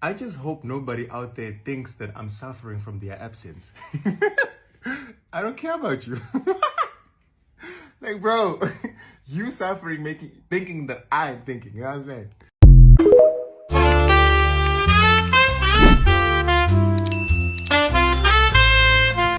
I just hope nobody out there thinks that I'm suffering from their absence. I don't care about you. Like, bro, you suffering, thinking that I'm thinking. You know what I'm saying?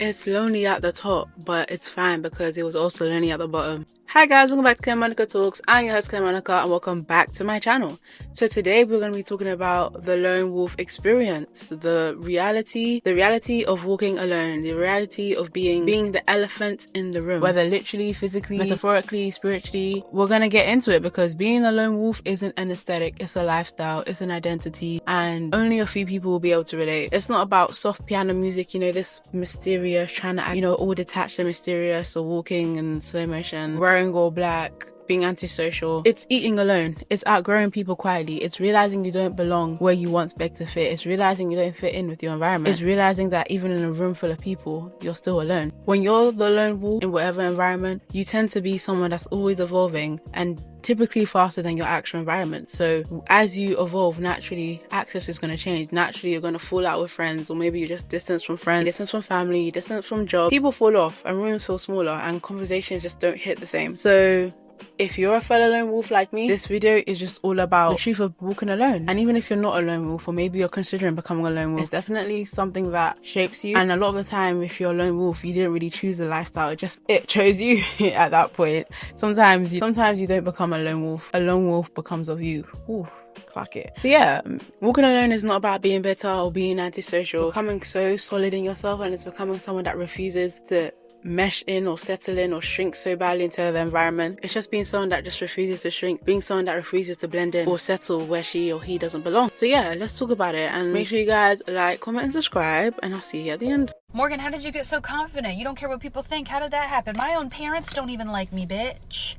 It's lonely at the top, but it's fine because it was also lonely at the bottom. Hi guys, welcome back to Claire Monica Talks. I'm your host Claire Monica and welcome back to my channel. So today we're going to be talking about the lone wolf experience, the reality of walking alone, the reality of being the elephant in the room, whether literally, physically, metaphorically, spiritually. We're going to get into it because being a lone wolf isn't an aesthetic, it's a lifestyle, it's an identity, and only a few people will be able to relate. It's not about soft piano music, this mysterious, trying to act, all detached and mysterious, or walking in slow motion, wearing all black, being antisocial. It's eating alone. It's outgrowing people quietly. It's realizing you don't belong where you once begged to fit. It's realizing you don't fit in with your environment. It's realizing that even in a room full of people, you're still alone. When you're the lone wolf in whatever environment, you tend to be someone that's always evolving and typically faster than your actual environment. So as you evolve, naturally access is going to change. Naturally you're going to fall out with friends, or maybe you're just distance from friends, distance from family, distance from job. People fall off and rooms feel smaller and conversations just don't hit the same. So if you're a fellow lone wolf like me, this video is just all about the truth of walking alone. And even if you're not a lone wolf, or maybe you're considering becoming a lone wolf, it's definitely something that shapes you. And a lot of the time, if you're a lone wolf, you didn't really choose the lifestyle, it chose you at that point. Sometimes you don't become a lone wolf becomes of you. Ooh, clock it. So yeah, walking alone is not about being better or being antisocial, becoming so solid in yourself, and it's becoming someone that refuses to mesh in or settle in or shrink so badly into the environment. It's just being someone that just refuses to shrink, being someone that refuses to blend in or settle where she or he doesn't belong. So yeah, let's talk about it, and make sure you guys like, comment and subscribe, and I'll see you at the end. Morgan, how did you get so confident? You don't care what people think. How did that happen? My own parents don't even like me, bitch.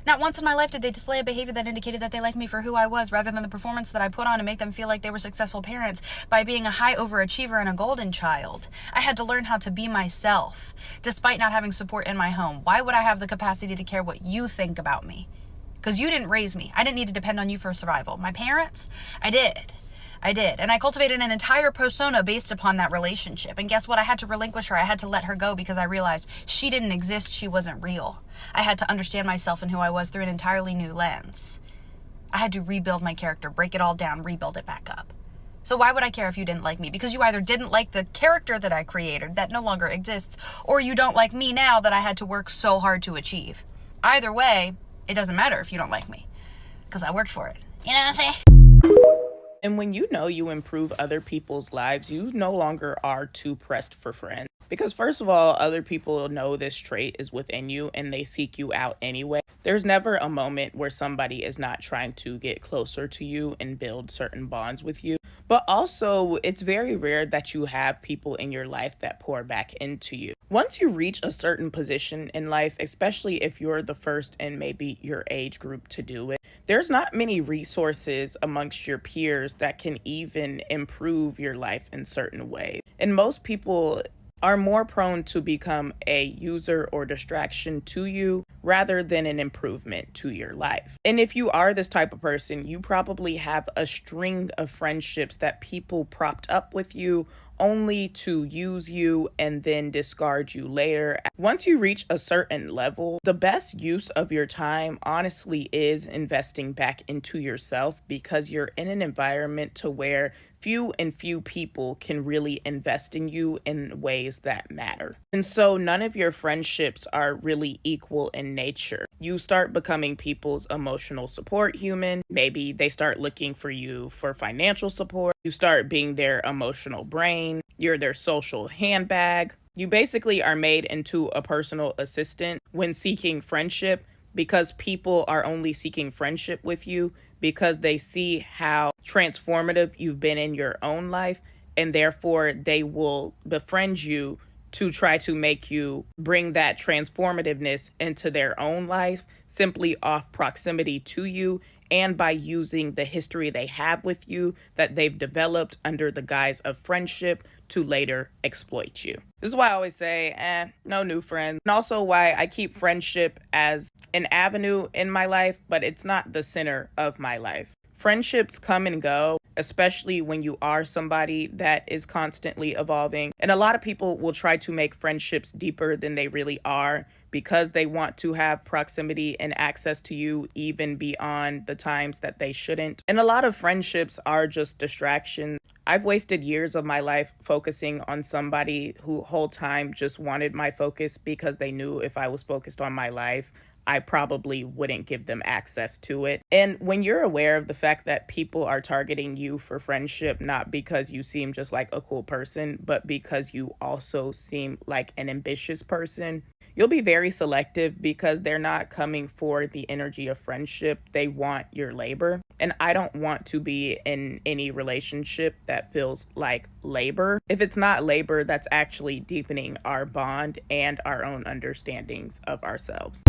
Not once in my life did they display a behavior that indicated that they liked me for who I was, rather than the performance that I put on to make them feel like they were successful parents by being a high overachiever and a golden child. I had to learn how to be myself, despite not having support in my home. Why would I have the capacity to care what you think about me? Because you didn't raise me. I didn't need to depend on you for survival. My parents, I did. And I cultivated an entire persona based upon that relationship. And guess what? I had to relinquish her. I had to let her go because I realized she didn't exist. She wasn't real. I had to understand myself and who I was through an entirely new lens. I had to rebuild my character, break it all down, rebuild it back up. So why would I care if you didn't like me? Because you either didn't like the character that I created that no longer exists, or you don't like me now that I had to work so hard to achieve. Either way, it doesn't matter if you don't like me, because I worked for it. You know what I'm saying? And when you know you improve other people's lives, you no longer are too pressed for friends. Because first of all, other people know this trait is within you and they seek you out anyway. There's never a moment where somebody is not trying to get closer to you and build certain bonds with you. But also, it's very rare that you have people in your life that pour back into you. Once you reach a certain position in life, especially if you're the first in maybe your age group to do it, there's not many resources amongst your peers that can even improve your life in certain ways. And most people are more prone to become a user or distraction to you rather than an improvement to your life. And if you are this type of person, you probably have a string of friendships that people propped up with you only to use you and then discard you later. Once you reach a certain level, the best use of your time honestly is investing back into yourself, because you're in an environment to where few people can really invest in you in ways that matter. And so none of your friendships are really equal in nature. You start becoming people's emotional support human. Maybe they start looking for you for financial support. You start being their emotional brain. You're their social handbag. You basically are made into a personal assistant when seeking friendship, because people are only seeking friendship with you because they see how transformative you've been in your own life, and therefore they will befriend you to try to make you bring that transformativeness into their own life simply off proximity to you and by using the history they have with you that they've developed under the guise of friendship to later exploit you. This is why I always say, no new friends. And also why I keep friendship as an avenue in my life, but it's not the center of my life. Friendships come and go, especially when you are somebody that is constantly evolving. And a lot of people will try to make friendships deeper than they really are because they want to have proximity and access to you even beyond the times that they shouldn't. And a lot of friendships are just distractions. I've wasted years of my life focusing on somebody who whole time just wanted my focus because they knew if I was focused on my life, I probably wouldn't give them access to it. And when you're aware of the fact that people are targeting you for friendship, not because you seem just like a cool person, but because you also seem like an ambitious person, you'll be very selective because they're not coming for the energy of friendship. They want your labor. And I don't want to be in any relationship that feels like labor. If it's not labor, that's actually deepening our bond and our own understandings of ourselves.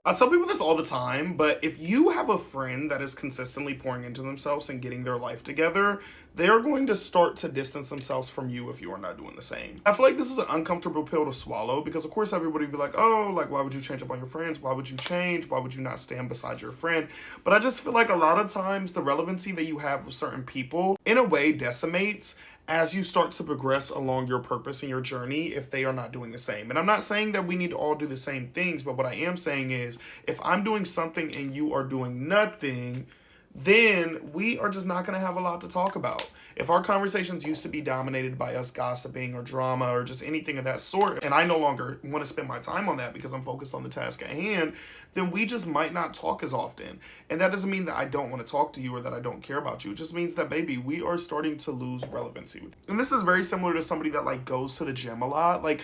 I tell people this all the time, but if you have a friend that is consistently pouring into themselves and getting their life together, they are going to start to distance themselves from you if you are not doing the same. I feel like this is an uncomfortable pill to swallow because, of course, everybody would be like, oh, like, why would you change up on your friends? Why would you change? Why would you not stand beside your friend? But I just feel like a lot of times the relevancy that you have with certain people, in a way, decimates as you start to progress along your purpose and your journey if they are not doing the same. And I'm not saying that we need to all do the same things, but what I am saying is if I'm doing something and you are doing nothing, then we are just not going to have a lot to talk about. If our conversations used to be dominated by us gossiping or drama or just anything of that sort, and I no longer want to spend my time on that because I'm focused on the task at hand, then we just might not talk as often. And that doesn't mean that I don't want to talk to you or that I don't care about you. It just means that, baby, we are starting to lose relevancy with you. And this is very similar to somebody that like goes to the gym a lot. Like,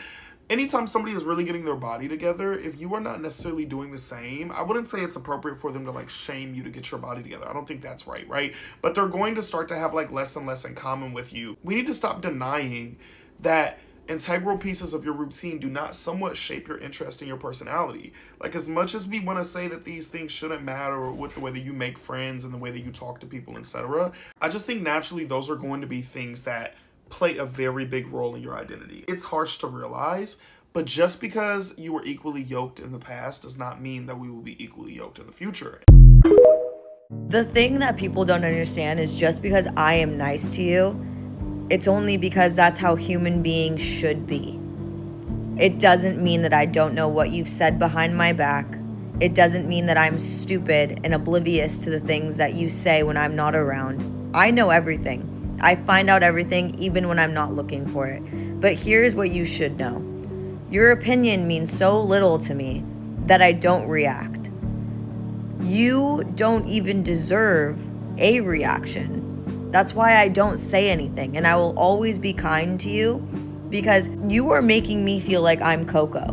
anytime somebody is really getting their body together, if you are not necessarily doing the same, I wouldn't say it's appropriate for them to like shame you to get your body together. I don't think that's right? But they're going to start to have like less and less in common with you. We need to stop denying that integral pieces of your routine do not somewhat shape your interest and your personality. Like, as much as we want to say that these things shouldn't matter with the way that you make friends and the way that you talk to people, etc., I just think naturally those are going to be things that play a very big role in your identity. It's harsh to realize, but just because you were equally yoked in the past does not mean that we will be equally yoked in the future. The thing that people don't understand is just because I am nice to you, it's only because that's how human beings should be. It doesn't mean that I don't know what you've said behind my back. It doesn't mean that I'm stupid and oblivious to the things that you say when I'm not around. I know everything. I find out everything even when I'm not looking for it. But here's what you should know. Your opinion means so little to me that I don't react. You don't even deserve a reaction. That's why I don't say anything, and I will always be kind to you because you are making me feel like I'm Coco.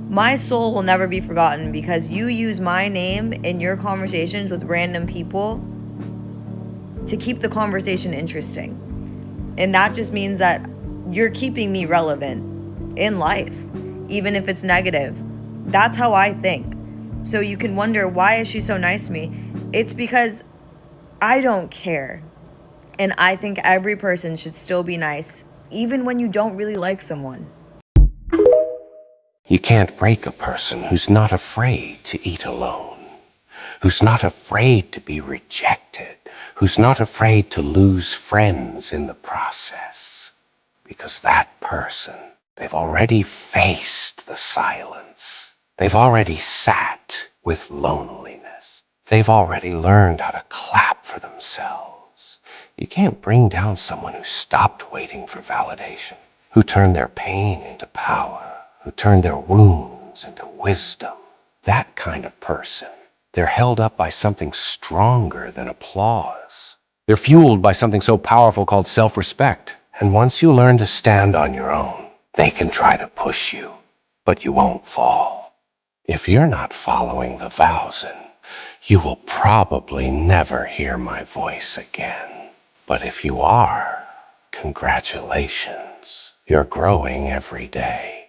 My soul will never be forgotten because you use my name in your conversations with random people to keep the conversation interesting. And that just means that you're keeping me relevant in life, even if it's negative. That's how I think. So you can wonder, why is she so nice to me? It's because I don't care. And I think every person should still be nice, even when you don't really like someone. You can't break a person who's not afraid to eat alone, who's not afraid to be rejected, who's not afraid to lose friends in the process. Because that person, they've already faced the silence. They've already sat with loneliness. They've already learned how to clap for themselves. You can't bring down someone who stopped waiting for validation, who turned their pain into power, who turned their wounds into wisdom. That kind of person, they're held up by something stronger than applause. They're fueled by something so powerful called self-respect. And once you learn to stand on your own, they can try to push you, but you won't fall. If you're not following the vows, you will probably never hear my voice again. But if you are, congratulations. You're growing every day.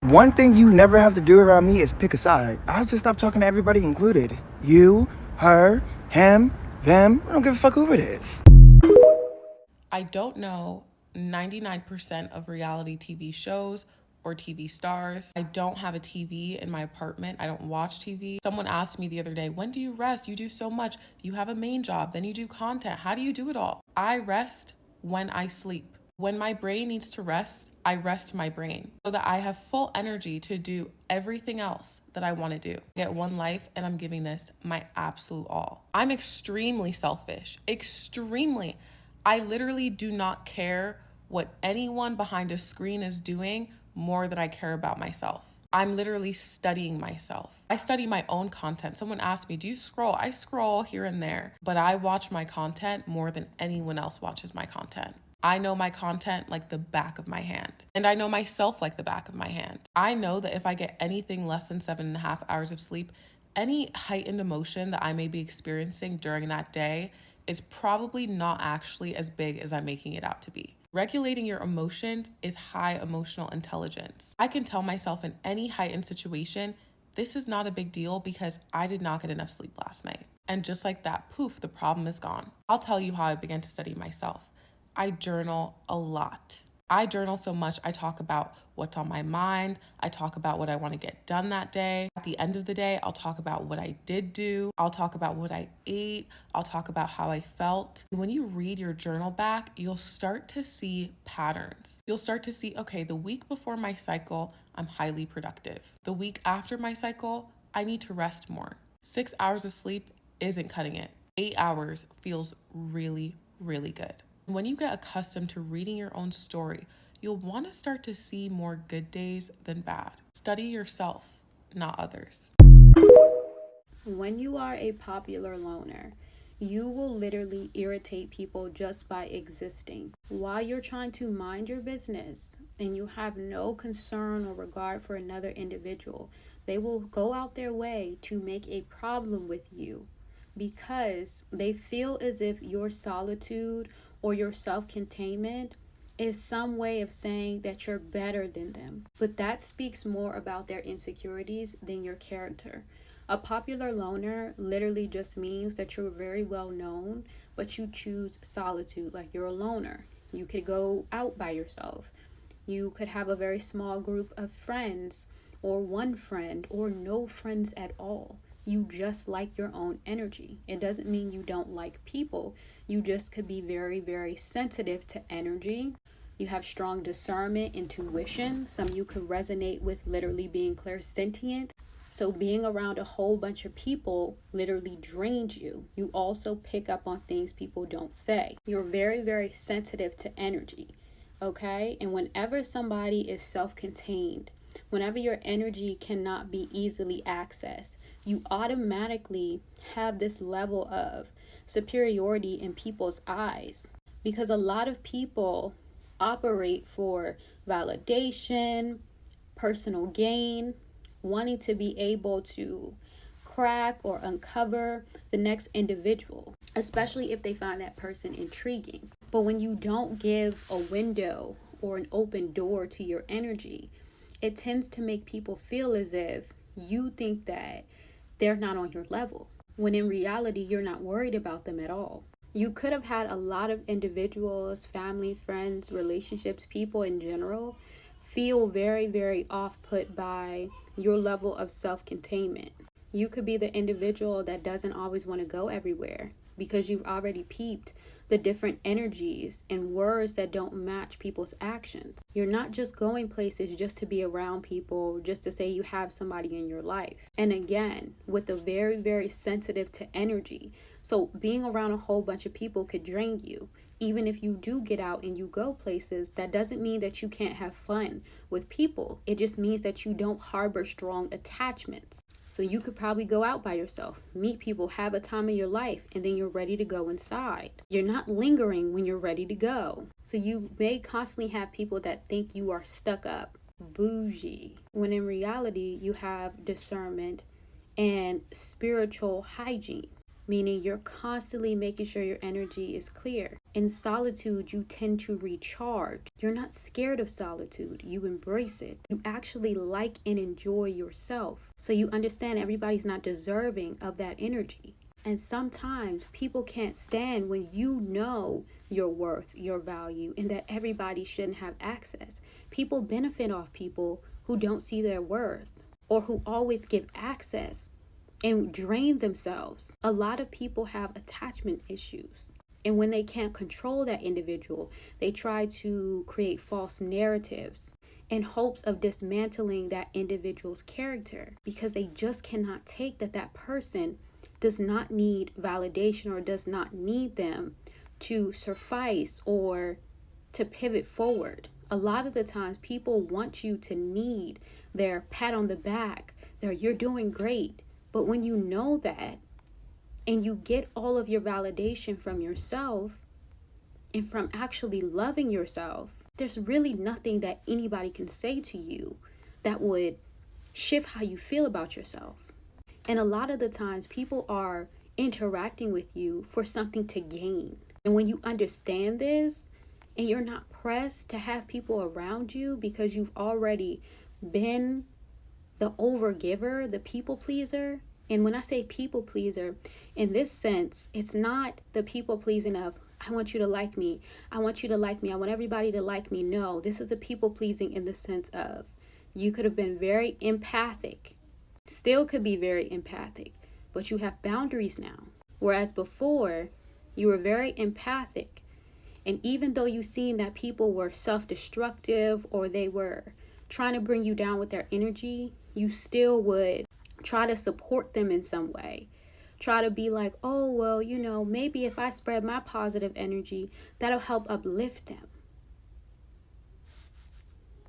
One thing you never have to do around me is pick a side. I'll just stop talking to everybody included. You, her, him, them. I don't give a fuck who it is. I don't know 99% of reality TV shows or TV stars. I don't have a TV in my apartment. I don't watch TV. Someone asked me the other day, when do you rest? You do so much. You have a main job, then you do content. How do you do it all? I rest when I sleep. When my brain needs to rest, I rest my brain so that I have full energy to do everything else that I want to do. I get one life and I'm giving this my absolute all. I'm extremely selfish, extremely. I literally do not care what anyone behind a screen is doing more than I care about myself. I'm literally studying myself. I study my own content. Someone asked me, do you scroll? I scroll here and there, but I watch my content more than anyone else watches my content. I know my content like the back of my hand, and I know myself like the back of my hand. I know that if I get anything less than 7.5 hours of sleep, any heightened emotion that I may be experiencing during that day is probably not actually as big as I'm making it out to be. Regulating your emotions is high emotional intelligence. I can tell myself in any heightened situation, this is not a big deal because I did not get enough sleep last night. And just like that, poof, the problem is gone. I'll tell you how I began to study myself. I journal a lot. I journal so much, I talk about what's on my mind. I talk about what I want to get done that day. At the end of the day, I'll talk about what I did do. I'll talk about what I ate. I'll talk about how I felt. When you read your journal back, you'll start to see patterns. You'll start to see, okay, the week before my cycle, I'm highly productive. The week after my cycle, I need to rest more. 6 hours of sleep isn't cutting it. 8 hours feels really, really good. When you get accustomed to reading your own story, you'll want to start to see more good days than bad. Study yourself, not others. When you are a popular loner, you will literally irritate people just by existing. While you're trying to mind your business and you have no concern or regard for another individual, they will go out their way to make a problem with you because they feel as if your solitude or your self-containment is some way of saying that you're better than them. But that speaks more about their insecurities than your character. A popular loner literally just means that you're very well known, but you choose solitude, like you're a loner. You could go out by yourself. You could have a very small group of friends, or one friend, or no friends at all. You just like your own energy. It doesn't mean you don't like people. You just could be very, very sensitive to energy. You have strong discernment, intuition. Some you could resonate with literally being clairsentient. So being around a whole bunch of people literally drains you. You also pick up on things people don't say. You're very, very sensitive to energy, okay? And whenever somebody is self-contained, whenever your energy cannot be easily accessed, you automatically have this level of superiority in people's eyes, because a lot of people operate for validation, personal gain, wanting to be able to crack or uncover the next individual, especially if they find that person intriguing. But when you don't give a window or an open door to your energy, it tends to make people feel as if you think that they're not on your level, when in reality, you're not worried about them at all. You could have had a lot of individuals, family, friends, relationships, people in general, feel very, very off-put by your level of self-containment. You could be the individual that doesn't always want to go everywhere because you've already peeped the different energies and words that don't match people's actions. You're not just going places just to be around people, just to say you have somebody in your life. And again, with a very, very sensitive to energy. So being around a whole bunch of people could drain you. Even if you do get out and you go places, that doesn't mean that you can't have fun with people. It just means that you don't harbor strong attachments. So you could probably go out by yourself, meet people, have a time of your life, and then you're ready to go inside. You're not lingering when you're ready to go. So you may constantly have people that think you are stuck up, bougie, when in reality you have discernment and spiritual hygiene, meaning you're constantly making sure your energy is clear. In solitude, you tend to recharge. You're not scared of solitude. You embrace it. You actually like and enjoy yourself. So you understand everybody's not deserving of that energy. And sometimes people can't stand when you know your worth, your value, and that everybody shouldn't have access. People benefit off people who don't see their worth or who always give access and drain themselves. A lot of people have attachment issues. And when they can't control that individual, they try to create false narratives in hopes of dismantling that individual's character, because they just cannot take that that person does not need validation or does not need them to suffice or to pivot forward. A lot of the times people want you to need their pat on the back, their you're doing great. But when you know that and you get all of your validation from yourself and from actually loving yourself, there's really nothing that anybody can say to you that would shift how you feel about yourself. And a lot of the times people are interacting with you for something to gain. And when you understand this and you're not pressed to have people around you because you've already been the overgiver, the people pleaser. And when I say people pleaser, in this sense, it's not the people pleasing of, I want you to like me. I want you to like me. I want everybody to like me. No, this is a people pleasing in the sense of you could have been very empathic, still could be very empathic, but you have boundaries now. Whereas before, you were very empathic. And even though you've seen that people were self-destructive or they were trying to bring you down with their energy, you still would try to support them in some way. Try to be like, oh, well, you know, maybe if I spread my positive energy, that'll help uplift them.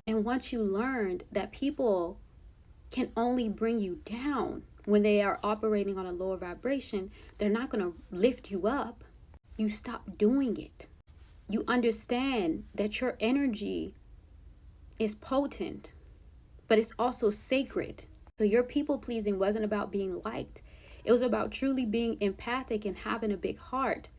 And once you learned that people can only bring you down when they are operating on a lower vibration, they're not going to lift you up. You stop doing it. You understand that your energy is potent, but it's also sacred. So your people pleasing wasn't about being liked. It was about truly being empathic and having a big heart.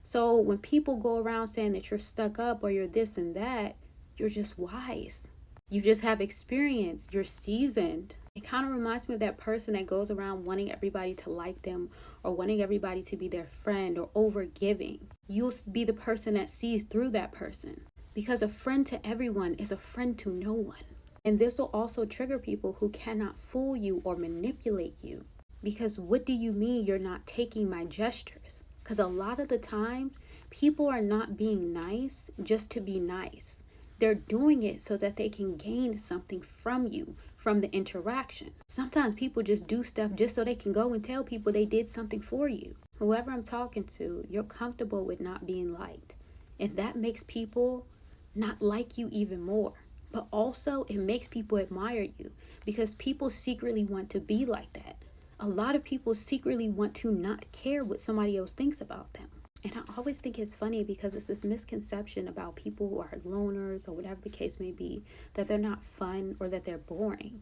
So when people go around saying that you're stuck up or you're this and that, you're just wise. You just have experience. You're seasoned. It kind of reminds me of that person that goes around wanting everybody to like them or wanting everybody to be their friend or overgiving. You'll be the person that sees through that person, because a friend to everyone is a friend to no one. And this will also trigger people who cannot fool you or manipulate you. Because what do you mean you're not taking my gestures? Because a lot of the time, people are not being nice just to be nice. They're doing it so that they can gain something from you, from the interaction. Sometimes people just do stuff just so they can go and tell people they did something for you. Whoever I'm talking to, you're comfortable with not being liked. And that makes people not like you even more. But also it makes people admire you, because people secretly want to be like that. A lot of people secretly want to not care what somebody else thinks about them. And I always think it's funny because it's this misconception about people who are loners or whatever the case may be, that they're not fun or that they're boring.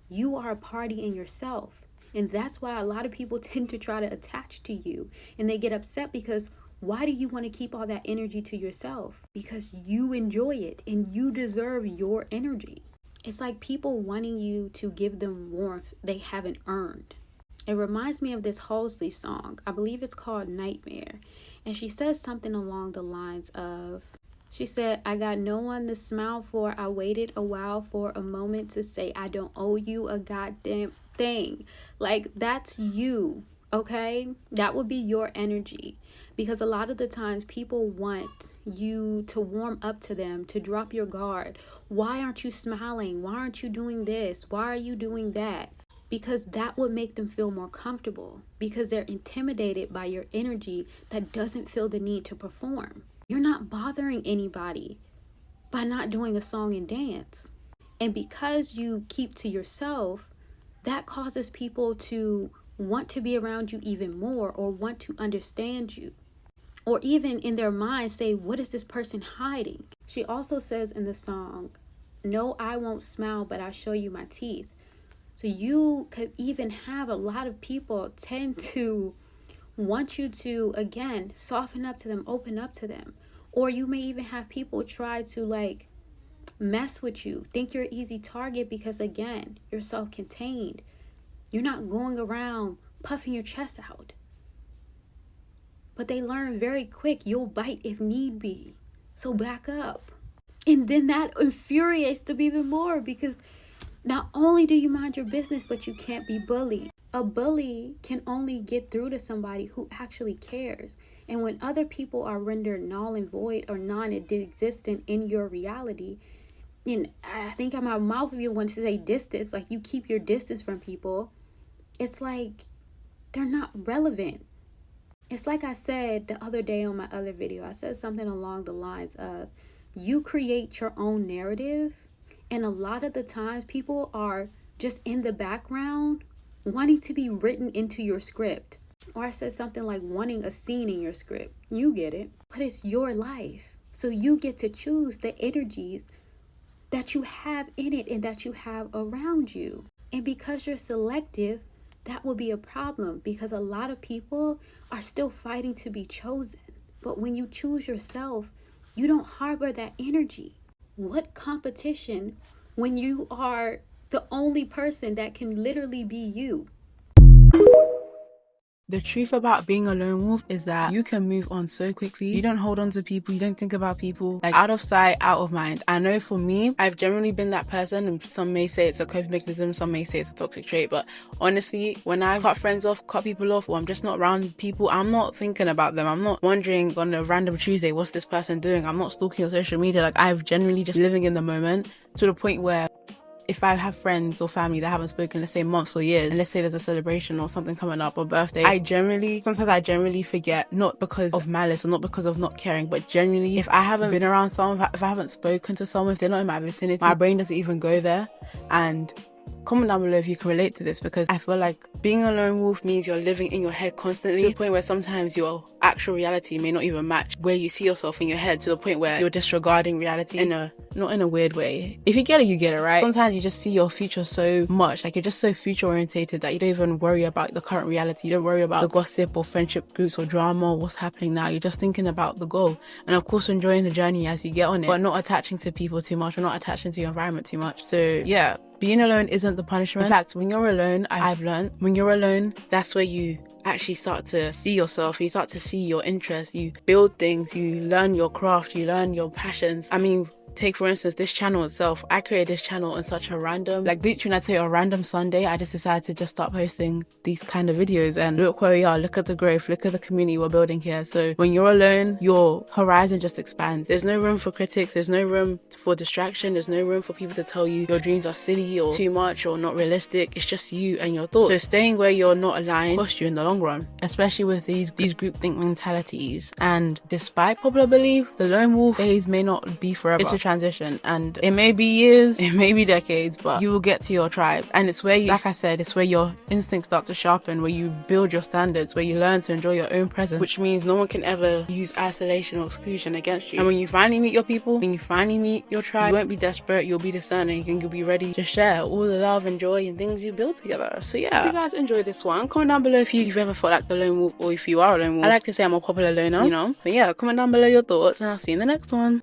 You are a party in yourself. And that's why a lot of people tend to try to attach to you. And they get upset because why do you want to keep all that energy to yourself? Because you enjoy it and you deserve your energy. It's like people wanting you to give them warmth they haven't earned. It reminds me of this Halsey song. I believe it's called Nightmare. And she says something along the lines of, she said, I got no one to smile for. I waited a while for a moment to say I don't owe you a goddamn thing. Like, that's you, okay? That would be your energy. Because a lot of the times people want you to warm up to them, to drop your guard. Why aren't you smiling? Why aren't you doing this? Why are you doing that? Because that would make them feel more comfortable, because they're intimidated by your energy that doesn't feel the need to perform. You're not bothering anybody by not doing a song and dance. And because you keep to yourself, that causes people to want to be around you even more, or want to understand you, or even in their mind say, what is this person hiding? She also says in the song, no, I won't smile, but I'll show you my teeth. So you could even have a lot of people tend to want you to, again, soften up to them, open up to them. Or you may even have people try to like mess with you, think you're an easy target because, again, you're self-contained. You're not going around puffing your chest out. but they learn very quick you'll bite if need be. So back up. And then that infuriates them even more, because not only do you mind your business, but you can't be bullied. A bully can only get through to somebody who actually cares. And when other people are rendered null and void or non-existent in your reality, and I think on my mouth of you want to say distance, like you keep your distance from people, it's like they're not relevant. It's like I said the other day on my other video, I said something along the lines of, you create your own narrative, and a lot of the times people are just in the background wanting to be written into your script. Or I said something like wanting a scene in your script. You get it. But it's your life. So you get to choose the energies that you have in it and that you have around you. And because you're selective, that will be a problem, because a lot of people are still fighting to be chosen. But when you choose yourself, you don't harbor that energy. What competition when you are the only person that can literally be you? The truth about being a lone wolf is that you can move on so quickly. You don't hold on to people. You don't think about people. Like, out of sight, out of mind. I know for me, I've generally been that person, and some may say it's a coping mechanism, some may say it's a toxic trait, but honestly, when I cut friends off, cut people off, or I'm just not around people, I'm not thinking about them. I'm not wondering on a random Tuesday, what's this person doing? I'm not stalking on social media. Like, I've generally just living in the moment, to the point where if I have friends or family that haven't spoken, let's say months or years, and let's say there's a celebration or something coming up or birthday, sometimes I generally forget, not because of malice or not because of not caring, but generally, if I haven't been around someone, if I haven't spoken to someone, if they're not in my vicinity, my brain doesn't even go there. And comment down below if you can relate to this, because I feel like being a lone wolf means you're living in your head constantly, to the point where sometimes your actual reality may not even match where you see yourself in your head, to the point where you're disregarding reality not in a weird way. If you get it, you get it, right? Sometimes you just see your future so much, like you're just so future orientated that you don't even worry about the current reality. You don't worry about the gossip or friendship groups or drama or what's happening now. You're just thinking about the goal, and of course enjoying the journey as you get on it, but not attaching to people too much or not attaching to your environment too much. So yeah, being alone isn't the punishment. In fact, when you're alone, I've learned, when you're alone, that's where you actually start to see yourself. You start to see your interests. You build things. You learn your craft. You learn your passions. I mean, take for instance this channel itself. I created this channel on such a random, like literally when I tell you a random Sunday, I just decided to just start posting these kind of videos, and look where we are. Look at the growth, look at the community we're building here. So when you're alone, your horizon just expands. There's no room for critics, there's no room for distraction, there's no room for people to tell you your dreams are silly or too much or not realistic. It's just you and your thoughts. So staying where you're not aligned costs you in the long run, especially with these groupthink mentalities. And despite popular belief, the lone wolf phase may not be forever. It's a transition, and it may be years, it may be decades, but you will get to your tribe. And it's where you, like I said, it's where your instincts start to sharpen, where you build your standards, where you learn to enjoy your own presence, which means no one can ever use isolation or exclusion against you. And when you finally meet your people, when you finally meet your tribe, you won't be desperate, you'll be discerning, and you'll be ready to share all the love and joy and things you build together. So yeah, if you guys enjoyed this one, comment down below if you've ever felt like the lone wolf, or if you are a lone wolf. I like to say I'm a popular loner, you know. But yeah, comment down below your thoughts, and I'll see you in the next one.